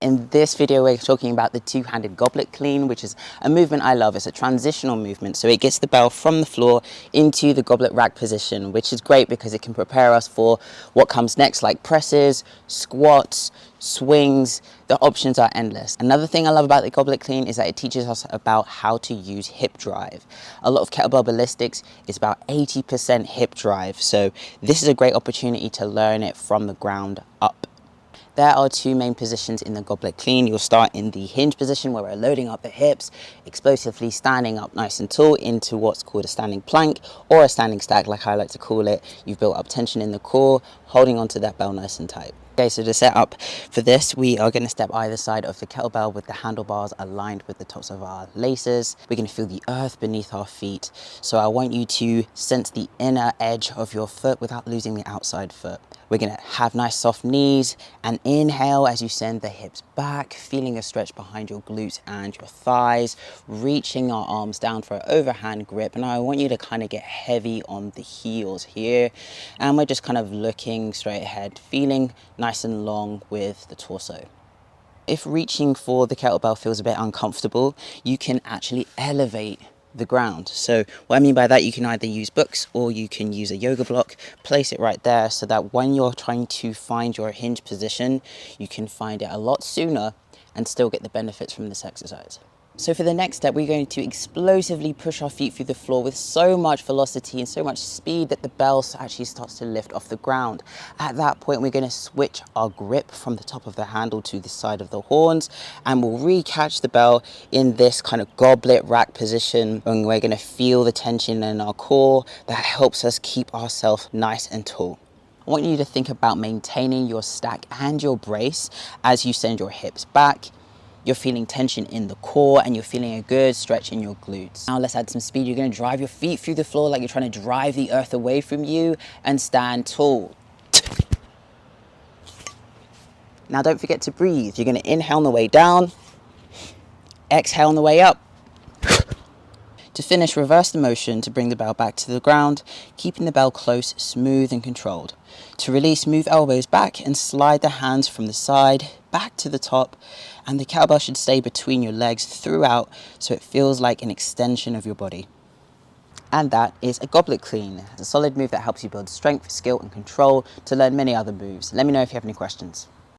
In this video, we're talking about the two-handed goblet clean, which is a movement I love. It's a transitional movement, so it gets the bell from the floor into the goblet rack position, which is great because it can prepare us for what comes next, like presses, squats, swings. The options are endless. Another thing I love about the goblet clean is that it teaches us about how to use hip drive. A lot of kettlebell ballistics is about 80% hip drive, so this is a great opportunity to learn it from the ground up. There are two main positions in the goblet clean. You'll start in the hinge position where we're loading up the hips, explosively standing up nice and tall into what's called a standing plank or a standing stack, like I like to call it. You've built up tension in the core, holding onto that bell nice and tight. Okay, so to set up for this, we are going to step either side of the kettlebell with the handlebars aligned with the tops of our laces. We're going to feel the earth beneath our feet. So I want you to sense the inner edge of your foot without losing the outside foot. We're going to have nice soft knees and inhale as you send the hips back, feeling a stretch behind your glutes and your thighs, reaching our arms down for an overhand grip. And I want you to kind of get heavy on the heels here. And we're just kind of looking straight ahead, feeling nice and long with the torso. If reaching for the kettlebell feels a bit uncomfortable, you can actually elevate the ground. So what I mean by that, you can either use books or you can use a yoga block, place it right there so that when you're trying to find your hinge position, you can find it a lot sooner and still get the benefits from this exercise. So for the next step, we're going to explosively push our feet through the floor with so much velocity and so much speed that the bell actually starts to lift off the ground. At that point, we're going to switch our grip from the top of the handle to the side of the horns, and we'll re-catch the bell in this kind of goblet rack position, and we're going to feel the tension in our core that helps us keep ourselves nice and tall. I want you to think about maintaining your stack and your brace as you send your hips back. You're feeling tension in the core and you're feeling a good stretch in your glutes. Now let's add some speed. You're going to drive your feet through the floor like you're trying to drive the earth away from you and stand tall. Now don't forget to breathe. You're going to inhale on the way down, exhale on the way up. To finish, reverse the motion to bring the bell back to the ground, keeping the bell close, smooth and controlled. To release, move elbows back and slide the hands from the side back to the top, and the kettlebell should stay between your legs throughout so it feels like an extension of your body. And that is a goblet clean. It's a solid move that helps you build strength, skill and control to learn many other moves. Let me know if you have any questions.